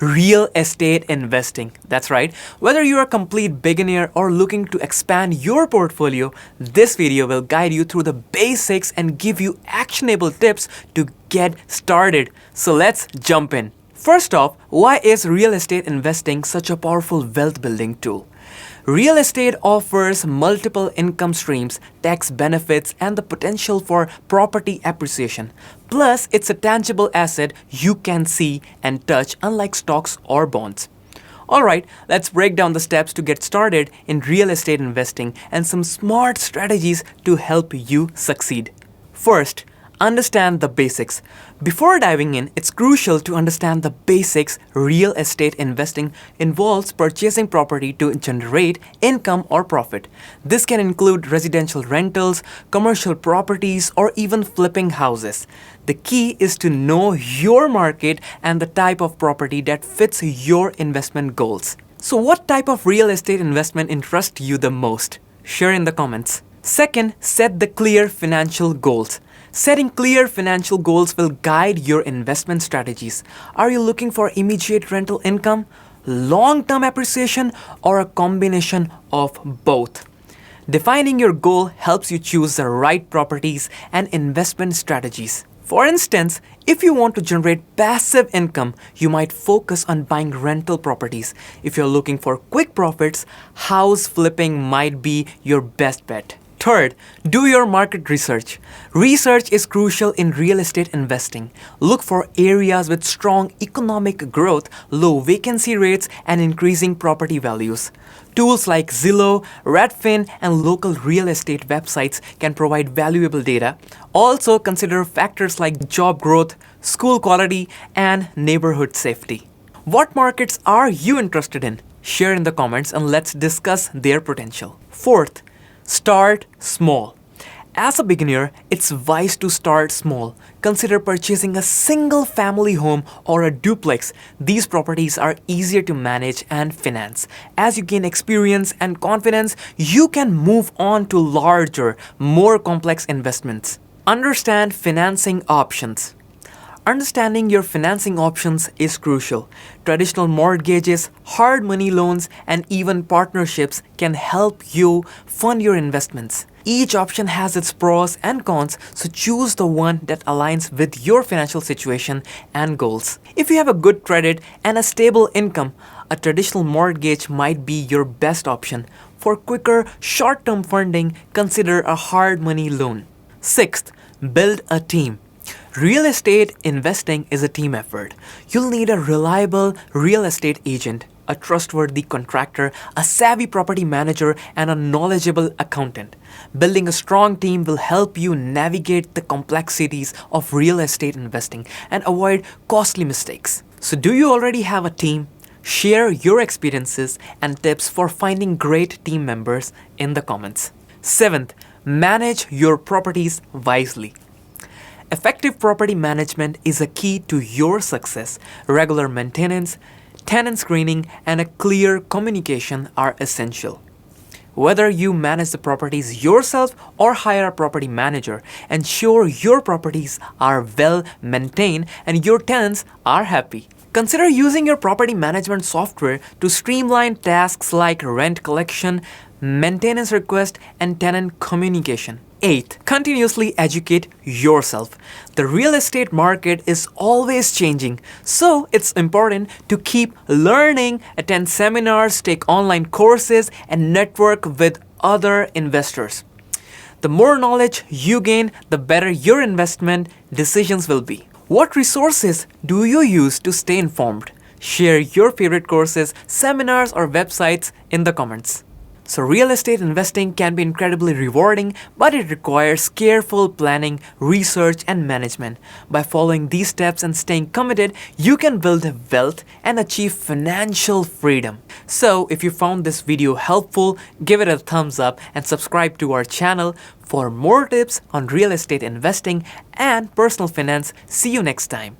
Real estate investing. That's right. Whether you're a complete beginner or looking to expand your portfolio, this video will guide you through the basics and give you actionable tips to get started. So let's jump in. First off, why is real estate investing such a powerful wealth building tool? Real estate offers multiple income streams, tax benefits, and the potential for property appreciation. Plus, it's a tangible asset you can see and touch, unlike stocks or bonds. Alright, let's break down the steps to get started in real estate investing and some smart strategies to help you succeed. First, understand the basics. Before diving in, it's crucial to understand the basics. Real estate investing involves purchasing property to generate income or profit. This can include residential rentals, commercial properties, or even flipping houses. The key is to know your market and the type of property that fits your investment goals. So what type of real estate investment interests you the most? Share in the comments. Second, set the clear financial goals. Setting clear financial goals will guide your investment strategies. Are you looking for immediate rental income, long-term appreciation, or a combination of both? Defining your goal helps you choose the right properties and investment strategies. For instance, if you want to generate passive income, you might focus on buying rental properties. If you're looking for quick profits, house flipping might be your best bet. Third, do your market research. Research is crucial in real estate investing. Look for areas with strong economic growth, low vacancy rates, and increasing property values. Tools like Zillow, Redfin, and local real estate websites can provide valuable data. Also, consider factors like job growth, school quality, and neighborhood safety. What markets are you interested in? Share in the comments and let's discuss their potential. Fourth, start small. As a beginner, it's wise to start small. Consider purchasing a single family home or a duplex. These properties are easier to manage and finance. As you gain experience and confidence, you can move on to larger, more complex investments. Understand financing options. Understanding your financing options is crucial. Traditional mortgages, hard money loans, and even partnerships can help you fund your investments. Each option has its pros and cons, so choose the one that aligns with your financial situation and goals. If you have a good credit and a stable income, a traditional mortgage might be your best option. For quicker, short-term funding, consider a hard money loan. Sixth, build a team. Real estate investing is a team effort. You'll need a reliable real estate agent, a trustworthy contractor, a savvy property manager, and a knowledgeable accountant. Building a strong team will help you navigate the complexities of real estate investing and avoid costly mistakes. So do you already have a team? Share your experiences and tips for finding great team members in the comments. Seventh, manage your properties wisely. Effective property management is a key to your success. Regular maintenance, tenant screening, and a clear communication are essential. Whether you manage the properties yourself or hire a property manager, ensure your properties are well maintained and your tenants are happy. Consider using your property management software to streamline tasks like rent collection, maintenance request, and tenant communication. Eighth, continuously educate yourself. The real estate market is always changing, so it's important to keep learning, attend seminars, take online courses, and network with other investors. The more knowledge you gain, the better your investment decisions will be. What resources do you use to stay informed? Share your favorite courses, seminars, or websites in the comments. So real estate investing can be incredibly rewarding, but it requires careful planning, research, and management. By following these steps and staying committed, you can build wealth and achieve financial freedom. So if you found this video helpful, give it a thumbs up and subscribe to our channel for more tips on real estate investing and personal finance. See you next time.